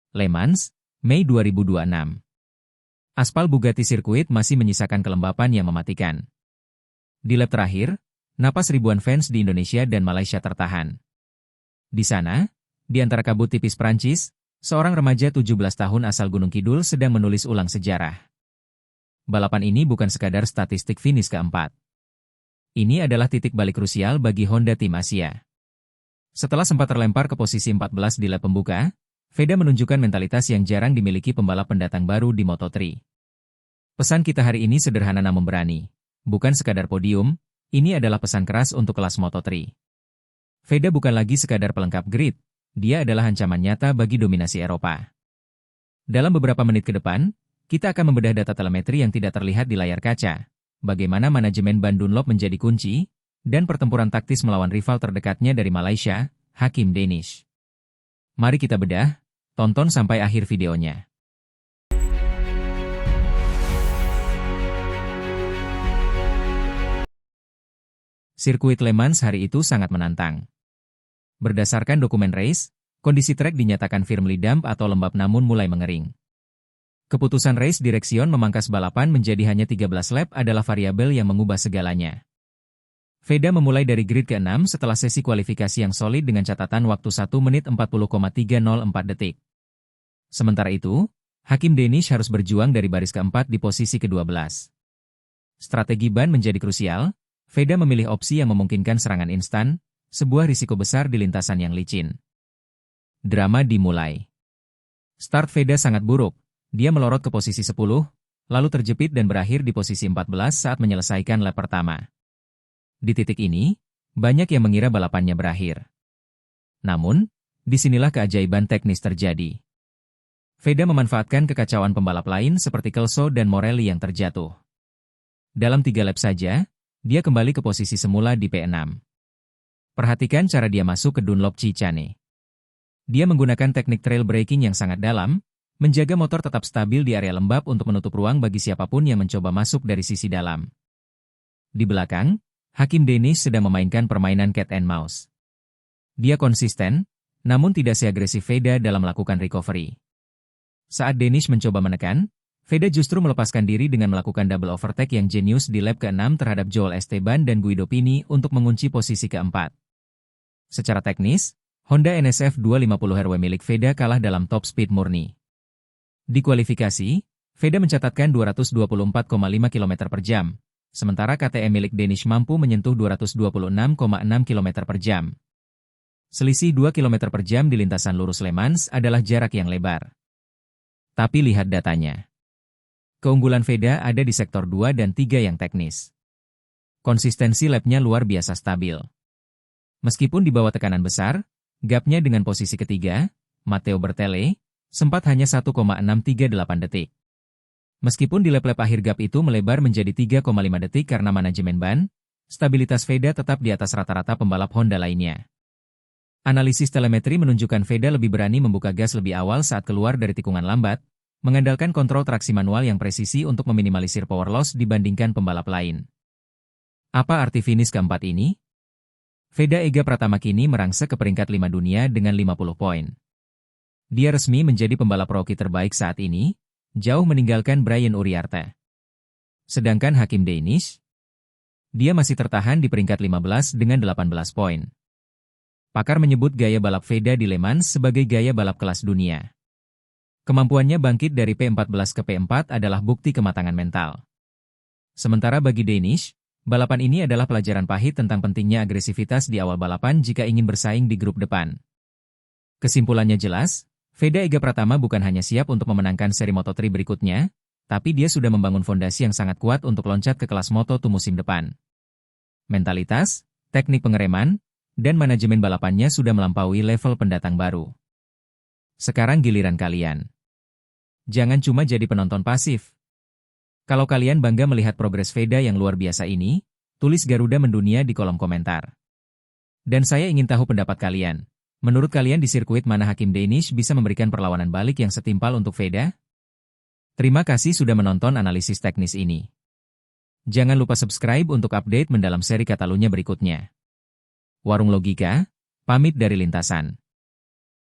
Le Mans, Mei 2026. Aspal Bugatti Circuit masih menyisakan kelembapan yang mematikan. Di lap terakhir, napas ribuan fans di Indonesia dan Malaysia tertahan. Di sana, di antara kabut tipis Prancis, seorang remaja 17 tahun asal Gunung Kidul sedang menulis ulang sejarah. Balapan ini bukan sekadar statistik finish keempat. Ini adalah titik balik krusial bagi Honda Tim Asia. Setelah sempat terlempar ke posisi 14 di lap pembuka, Veda menunjukkan mentalitas yang jarang dimiliki pembalap pendatang baru di Moto3. Pesan kita hari ini sederhana namun berani. Bukan sekadar podium, ini adalah pesan keras untuk kelas Moto3. Veda bukan lagi sekadar pelengkap grid, dia adalah ancaman nyata bagi dominasi Eropa. Dalam beberapa menit ke depan, kita akan membedah data telemetri yang tidak terlihat di layar kaca, bagaimana manajemen ban Dunlop menjadi kunci, dan pertempuran taktis melawan rival terdekatnya dari Malaysia, Hakim Danish. Mari kita bedah, tonton sampai akhir videonya. Sirkuit Le Mans hari itu sangat menantang. Berdasarkan dokumen race, kondisi trek dinyatakan firmly damp atau lembab namun mulai mengering. Keputusan race direksion memangkas balapan menjadi hanya 13 lap adalah variabel yang mengubah segalanya. Veda memulai dari grid ke-6 setelah sesi kualifikasi yang solid dengan catatan waktu 1 menit 40,304 detik. Sementara itu, Hakim Danish harus berjuang dari baris keempat di posisi ke-12. Strategi ban menjadi krusial, Veda memilih opsi yang memungkinkan serangan instan, sebuah risiko besar di lintasan yang licin. Drama dimulai. Start Veda sangat buruk, dia melorot ke posisi 10, lalu terjepit dan berakhir di posisi 14 saat menyelesaikan lap pertama. Di titik ini, banyak yang mengira balapannya berakhir. Namun, disinilah keajaiban teknis terjadi. Veda memanfaatkan kekacauan pembalap lain seperti Kelso dan Morelli yang terjatuh. Dalam 3 lap saja, dia kembali ke posisi semula di P6. Perhatikan cara dia masuk ke Dunlop Chicane. Dia menggunakan teknik trail braking yang sangat dalam, menjaga motor tetap stabil di area lembab untuk menutup ruang bagi siapapun yang mencoba masuk dari sisi dalam. Di belakang, Hakim Danish sedang memainkan permainan cat and mouse. Dia konsisten, namun tidak seagresif Veda dalam melakukan recovery. Saat Danish mencoba menekan, Veda justru melepaskan diri dengan melakukan double overtake yang jenius di lap ke-6 terhadap Joel Esteban dan Guido Pini untuk mengunci posisi keempat. Secara teknis, Honda NSF 250 RW milik Veda kalah dalam top speed murni. Di kualifikasi, Veda mencatatkan 224,5 km per jam. Sementara KTM milik Danish mampu menyentuh 226,6 km per jam. Selisih 2 km per jam di lintasan lurus Le Mans adalah jarak yang lebar. Tapi lihat datanya. Keunggulan Veda ada di sektor 2 dan 3 yang teknis. Konsistensi lapnya luar biasa stabil. Meskipun di bawah tekanan besar, gapnya dengan posisi ketiga, Matteo Bertele, sempat hanya 1,638 detik. Meskipun di lap-lap akhir gap itu melebar menjadi 3,5 detik karena manajemen ban, stabilitas Veda tetap di atas rata-rata pembalap Honda lainnya. Analisis telemetri menunjukkan Veda lebih berani membuka gas lebih awal saat keluar dari tikungan lambat, mengandalkan kontrol traksi manual yang presisi untuk meminimalisir power loss dibandingkan pembalap lain. Apa arti finish keempat ini? Veda Ega Pratama kini merangsek ke peringkat 5 dunia dengan 50 poin. Dia resmi menjadi pembalap rookie terbaik saat ini, jauh meninggalkan Brian Uriarte. Sedangkan Hakim Danish, dia masih tertahan di peringkat 15 dengan 18 poin. Pakar menyebut gaya balap Veda di Le Mans sebagai gaya balap kelas dunia. Kemampuannya bangkit dari P14 ke P4 adalah bukti kematangan mental. Sementara bagi Danish, balapan ini adalah pelajaran pahit tentang pentingnya agresivitas di awal balapan jika ingin bersaing di grup depan. Kesimpulannya jelas, Veda Ega Pratama bukan hanya siap untuk memenangkan seri Moto3 berikutnya, tapi dia sudah membangun fondasi yang sangat kuat untuk loncat ke kelas Moto2 musim depan. Mentalitas, teknik pengereman, dan manajemen balapannya sudah melampaui level pendatang baru. Sekarang giliran kalian. Jangan cuma jadi penonton pasif. Kalau kalian bangga melihat progres Veda yang luar biasa ini, tulis Garuda Mendunia di kolom komentar. Dan saya ingin tahu pendapat kalian. Menurut kalian di sirkuit mana Hakim Danish bisa memberikan perlawanan balik yang setimpal untuk Veda? Terima kasih sudah menonton analisis teknis ini. Jangan lupa subscribe untuk update mendalam seri Catalunya berikutnya. Warung Logika, pamit dari lintasan.